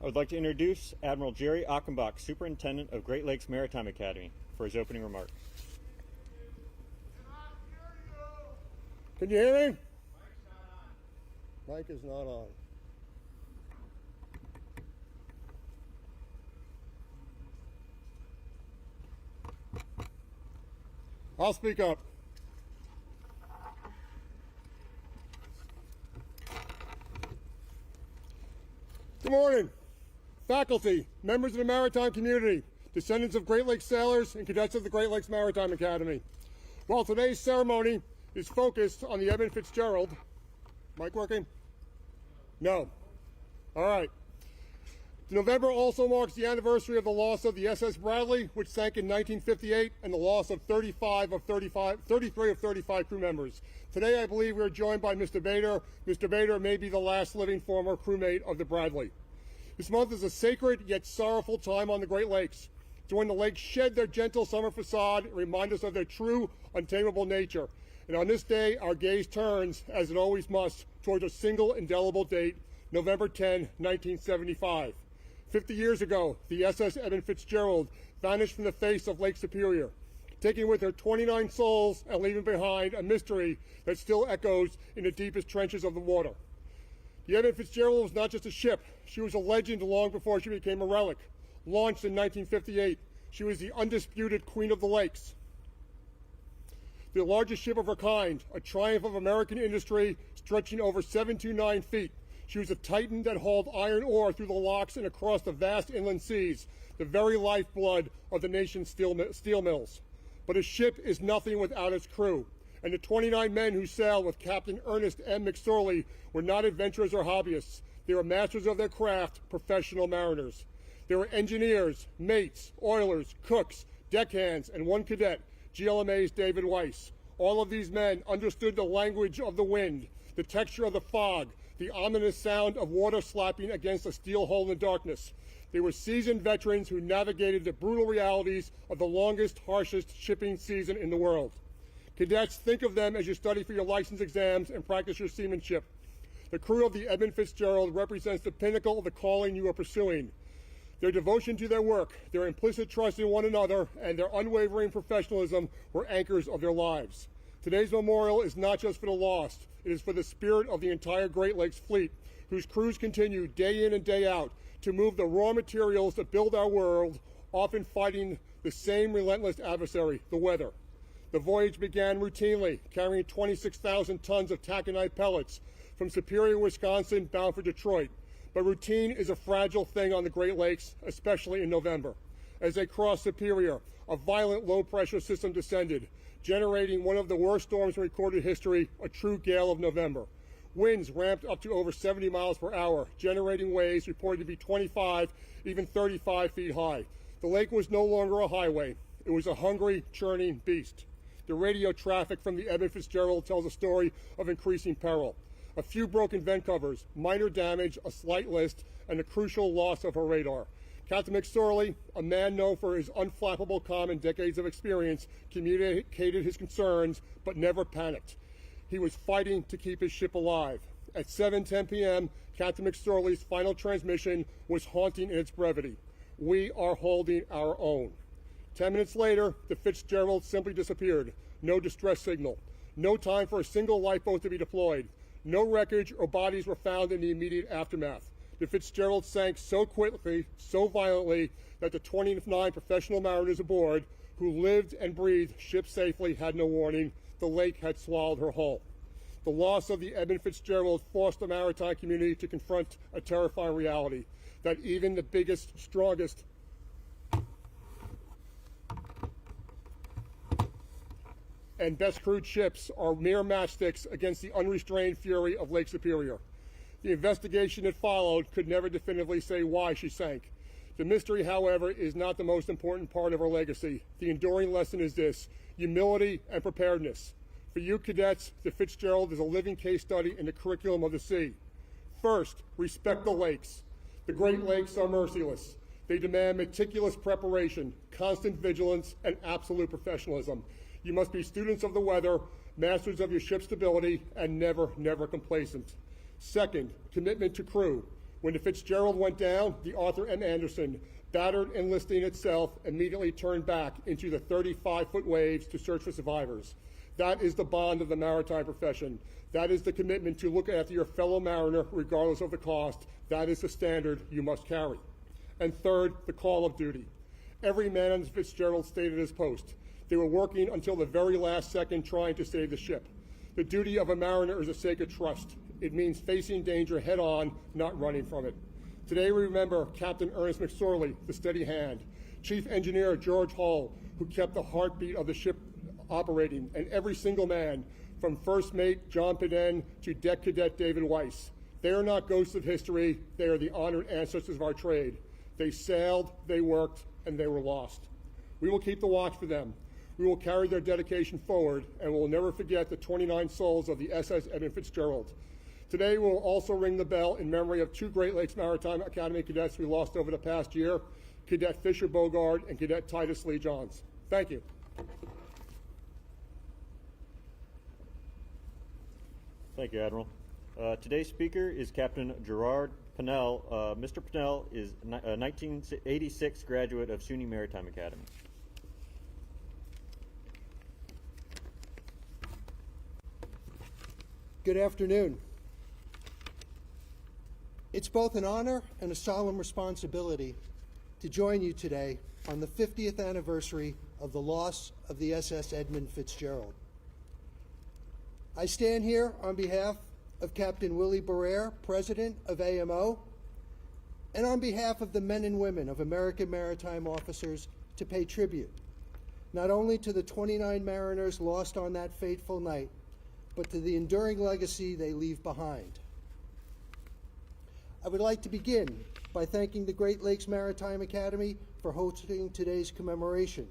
I would like to introduce Admiral Jerry Achenbach, Superintendent of Great Lakes Maritime Academy, for his opening remarks. Can you hear me? Mic is not on. I'll speak up. Good morning, faculty, members of the maritime community, descendants of Great Lakes sailors, and cadets of the Great Lakes Maritime Academy. While today's ceremony is focused on the Edmund Fitzgerald, mic working? No. All right. November also marks the anniversary of the loss of the SS Bradley, which sank in 1958, and the loss of 33 of 35 crew members. Today, I believe we are joined by Mr. Bader. Mr. Bader may be the last living former crewmate of the Bradley. This month is a sacred yet sorrowful time on the Great Lakes. It's when the lakes shed their gentle summer facade and remind us of their true, untamable nature. And on this day, our gaze turns, as it always must, towards a single indelible date, November 10, 1975. 50 years ago, the SS Edmund Fitzgerald vanished from the face of Lake Superior, taking with her 29 souls and leaving behind a mystery that still echoes in the deepest trenches of the water. The Edmund Fitzgerald was not just a ship. She was a legend long before she became a relic. Launched in 1958, she was the undisputed queen of the lakes. The largest ship of her kind, a triumph of American industry stretching over 729 feet. She was a titan that hauled iron ore through the locks and across the vast inland seas, the very lifeblood of the nation's steel mills. But a ship is nothing without its crew, and the 29 men who sailed with Captain Ernest M. McSorley were not adventurers or hobbyists. They were masters of their craft, professional mariners. They were engineers, mates, oilers, cooks, deckhands, and one cadet, GLMA's David Weiss. All of these men understood the language of the wind, the texture of the fog, the ominous sound of water slapping against a steel hull in the darkness. They were seasoned veterans who navigated the brutal realities of the longest, harshest shipping season in the world. Cadets, think of them as you study for your license exams and practice your seamanship. The crew of the Edmund Fitzgerald represents the pinnacle of the calling you are pursuing. Their devotion to their work, their implicit trust in one another, and their unwavering professionalism were anchors of their lives. Today's memorial is not just for the lost, it is for the spirit of the entire Great Lakes fleet, whose crews continue day in and day out to move the raw materials that build our world, often fighting the same relentless adversary, the weather. The voyage began routinely, carrying 26,000 tons of taconite pellets from Superior, Wisconsin, bound for Detroit. But routine is a fragile thing on the Great Lakes, especially in November. As they crossed Superior, a violent low-pressure system descended, generating one of the worst storms in recorded history, a true gale of November. Winds ramped up to over 70 miles per hour, generating waves reported to be 25, even 35 feet high. The lake was no longer a highway. It was a hungry, churning beast. The radio traffic from the Edmund Fitzgerald tells a story of increasing peril. A few broken vent covers, minor damage, a slight list, and the crucial loss of her radar. Captain McSorley, a man known for his unflappable calm and decades of experience, communicated his concerns, but never panicked. He was fighting to keep his ship alive. At 7:10 p.m., Captain McSorley's final transmission was haunting in its brevity. We are holding our own. 10 minutes later, the Fitzgerald simply disappeared. No distress signal. No time for a single lifeboat to be deployed. No wreckage or bodies were found in the immediate aftermath. The Fitzgerald sank so quickly, so violently, that the 29 professional mariners aboard, who lived and breathed ship safely, had no warning. The lake had swallowed her hull. The loss of the Edmund Fitzgerald forced the maritime community to confront a terrifying reality, that even the biggest, strongest, and best crewed ships are mere matchsticks against the unrestrained fury of Lake Superior. The investigation that followed could never definitively say why she sank. The mystery, however, is not the most important part of her legacy. The enduring lesson is this: humility and preparedness. For you cadets, the Fitzgerald is a living case study in the curriculum of the sea. First, respect the lakes. The Great Lakes are merciless. They demand meticulous preparation, constant vigilance, and absolute professionalism. You must be students of the weather, masters of your ship's stability, and never, never complacent. Second, commitment to crew. When the Fitzgerald went down, the Arthur M. Anderson, battered and listing itself, immediately turned back into the 35-foot waves to search for survivors. That is the bond of the maritime profession. That is the commitment to look after your fellow mariner regardless of the cost. That is the standard you must carry. And third, the call of duty. Every man on the Fitzgerald stayed at his post. They were working until the very last second trying to save the ship. The duty of a mariner is a sacred trust. It means facing danger head on, not running from it. Today we remember Captain Ernest McSorley, the steady hand, Chief Engineer George Hull, who kept the heartbeat of the ship operating, and every single man, from First Mate John Peden to Deck Cadet David Weiss. They are not ghosts of history, they are the honored ancestors of our trade. They sailed, they worked, and they were lost. We will keep the watch for them. We will carry their dedication forward, and we will never forget the 29 souls of the SS Edmund Fitzgerald. Today, we will also ring the bell in memory of two Great Lakes Maritime Academy cadets we lost over the past year, Cadet Fisher Bogard and Cadet Titus Lee Johns. Thank you. Thank you, Admiral. Today's speaker is Captain Gerard Pennell. Mr. Pennell is a 1986 graduate of SUNY Maritime Academy. Good afternoon. It's both an honor and a solemn responsibility to join you today on the 50th anniversary of the loss of the SS Edmund Fitzgerald. I stand here on behalf of Captain Willie Barrere, President of AMO, and on behalf of the men and women of American Maritime Officers to pay tribute, not only to the 29 mariners lost on that fateful night, but to the enduring legacy they leave behind. I would like to begin by thanking the Great Lakes Maritime Academy for hosting today's commemoration.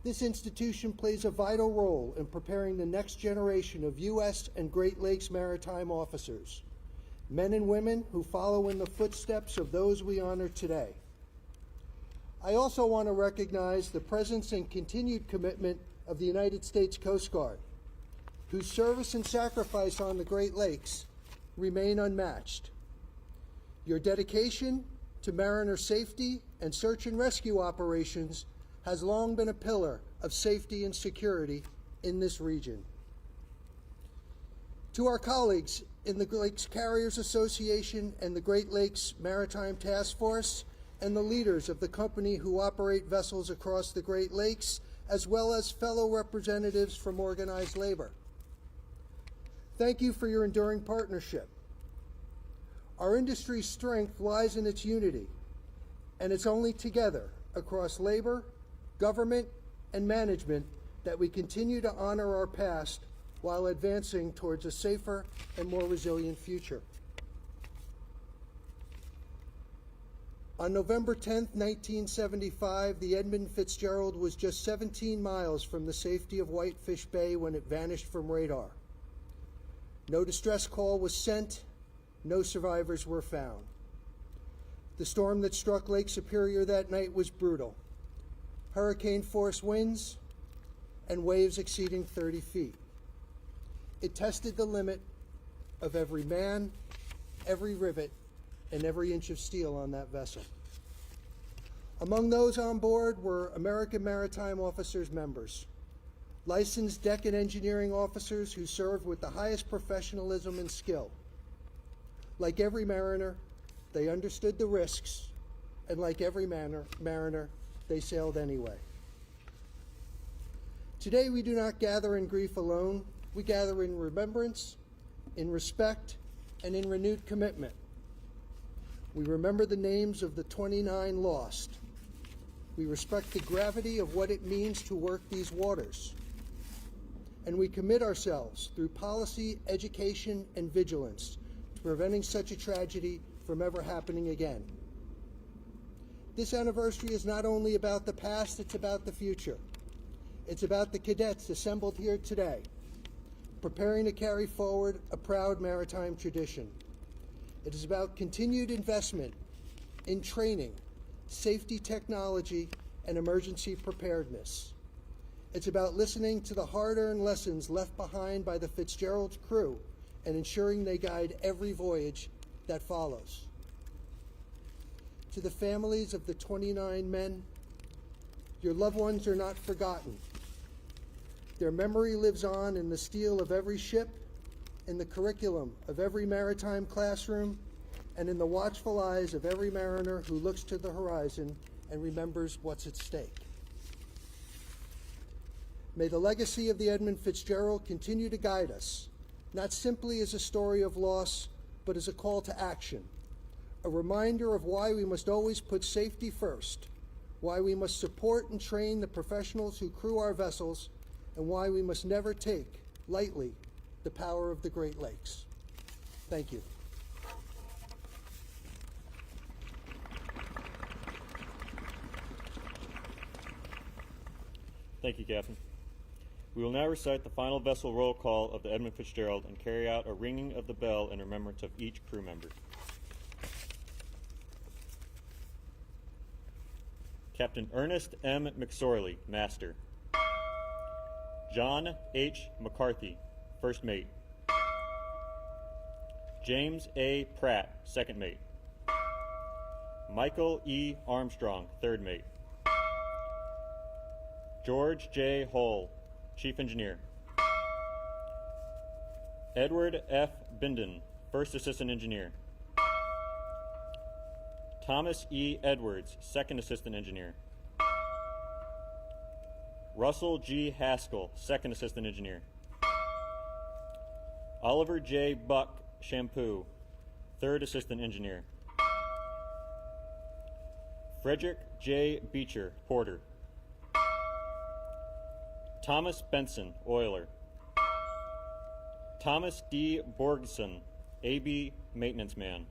This institution plays a vital role in preparing the next generation of U.S. and Great Lakes maritime officers, men and women who follow in the footsteps of those we honor today. I also want to recognize the presence and continued commitment of the United States Coast Guard, whose service and sacrifice on the Great Lakes remain unmatched. Your dedication to mariner safety and search and rescue operations has long been a pillar of safety and security in this region. To our colleagues in the Lakes Carriers Association and the Great Lakes Maritime Task Force, and the leaders of the company who operate vessels across the Great Lakes, as well as fellow representatives from organized labor, thank you for your enduring partnership. Our industry's strength lies in its unity, and it's only together across labor, government, and management that we continue to honor our past while advancing towards a safer and more resilient future. On November 10, 1975, the Edmund Fitzgerald was just 17 miles from the safety of Whitefish Bay when it vanished from radar. No distress call was sent, no survivors were found. The storm that struck Lake Superior that night was brutal. Hurricane-force winds and waves exceeding 30 feet. It tested the limit of every man, every rivet, and every inch of steel on that vessel. Among those on board were American Maritime Officers members, licensed deck and engineering officers who served with the highest professionalism and skill. Like every mariner, they understood the risks, and like every mariner, they sailed anyway. Today we do not gather in grief alone. We gather in remembrance, in respect, and in renewed commitment. We remember the names of the 29 lost. We respect the gravity of what it means to work these waters. And we commit ourselves through policy, education, and vigilance to preventing such a tragedy from ever happening again. This anniversary is not only about the past, it's about the future. It's about the cadets assembled here today, preparing to carry forward a proud maritime tradition. It is about continued investment in training, safety technology, and emergency preparedness. It's about listening to the hard-earned lessons left behind by the Fitzgerald's crew and ensuring they guide every voyage that follows. To the families of the 29 men, your loved ones are not forgotten. Their memory lives on in the steel of every ship, in the curriculum of every maritime classroom, and in the watchful eyes of every mariner who looks to the horizon and remembers what's at stake. May the legacy of the Edmund Fitzgerald continue to guide us, not simply as a story of loss, but as a call to action, a reminder of why we must always put safety first, why we must support and train the professionals who crew our vessels, and why we must never take lightly the power of the Great Lakes. Thank you. Thank you, Captain. We will now recite the final vessel roll call of the Edmund Fitzgerald and carry out a ringing of the bell in remembrance of each crew member. Captain Ernest M. McSorley, Master. John H. McCarthy, First Mate. James A. Pratt, Second Mate. Michael E. Armstrong, Third Mate. George J. Hull, Chief Engineer. Edward F. Binden, First Assistant Engineer. Thomas E. Edwards, Second Assistant Engineer. Russell G. Haskell, Second Assistant Engineer. Oliver J. Buck Shampoo, Third Assistant Engineer. Frederick J. Beecher, Porter. Thomas Benson, Oiler. Thomas D. Borgson, AB Maintenance Man.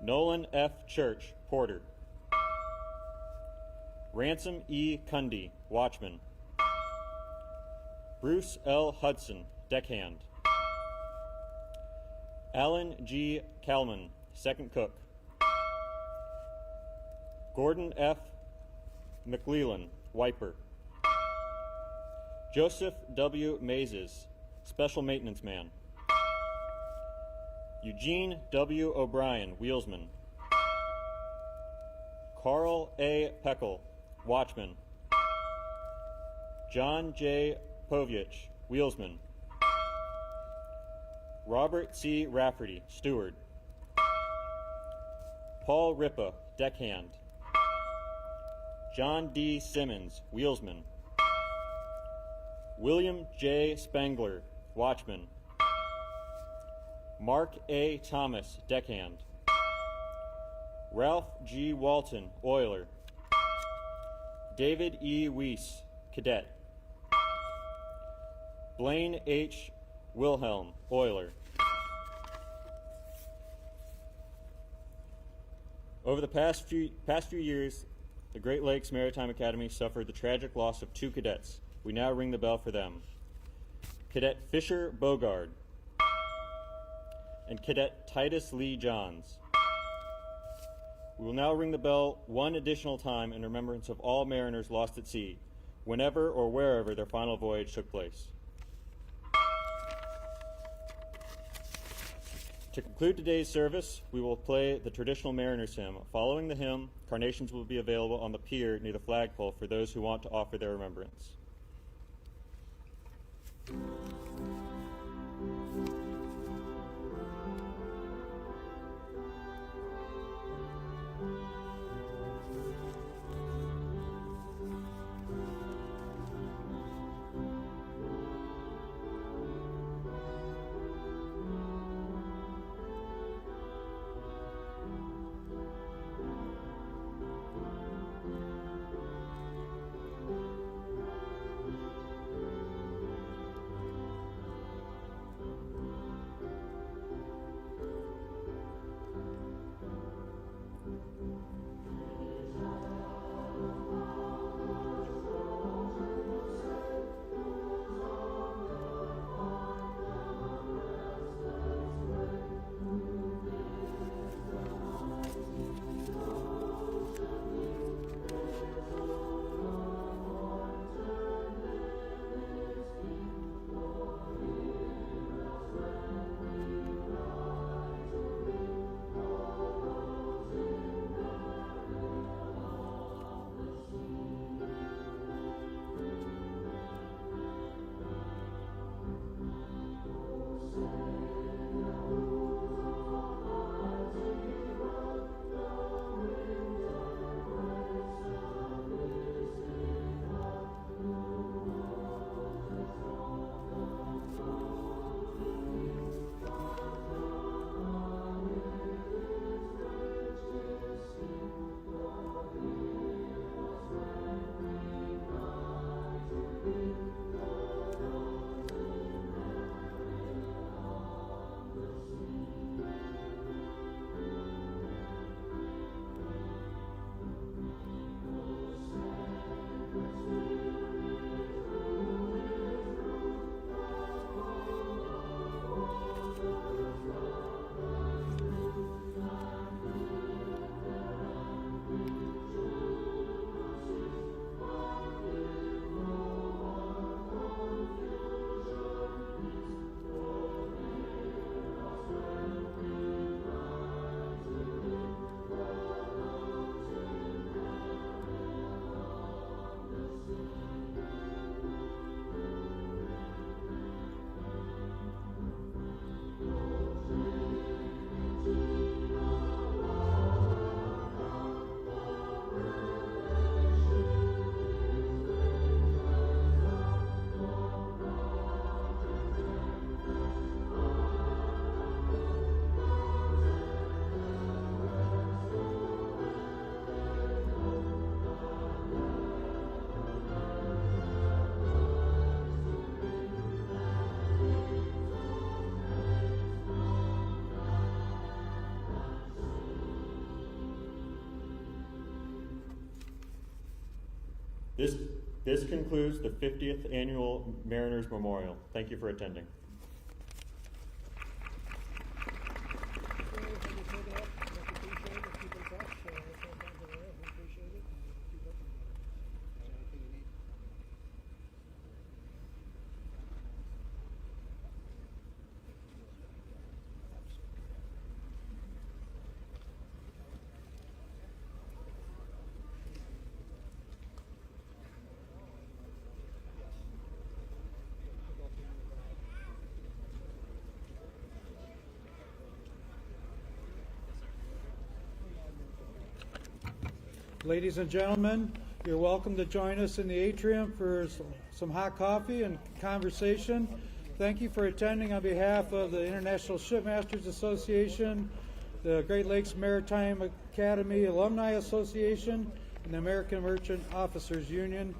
Nolan F. Church, Porter. Ransom E. Cundy, Watchman. Bruce L. Hudson, Deckhand. Alan G. Kalman, Second Cook. Gordon F. McLeland, Wiper. Joseph W. Mazes, Special Maintenance Man. Eugene W. O'Brien, Wheelsman. Carl A. Peckel, Watchman. John J. Poviich, Wheelsman. Robert C. Rafferty, Steward. Paul Ripa, Deckhand. John D. Simmons, Wheelsman. William J. Spangler, Watchman. Mark A. Thomas, Deckhand. Ralph G. Walton, Oiler. David E. Weiss, Cadet. Blaine H. Wilhelm, Oiler. Over the past few years, the Great Lakes Maritime Academy suffered the tragic loss of 2 cadets. We now ring the bell for them. Cadet Fisher Bogard and Cadet Titus Lee Johns. We will now ring the bell one additional time in remembrance of all mariners lost at sea, whenever or wherever their final voyage took place. To conclude today's service, we will play the traditional Mariners Hymn. Following the hymn, carnations will be available on the pier near the flagpole for those who want to offer their remembrance. This concludes the 50th Annual Mariners Memorial. Thank you for attending. Ladies and gentlemen, you're welcome to join us in the atrium for some hot coffee and conversation. Thank you for attending on behalf of the International Shipmasters Association, the Great Lakes Maritime Academy Alumni Association, and the American Merchant Officers Union.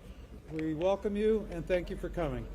We welcome you and thank you for coming.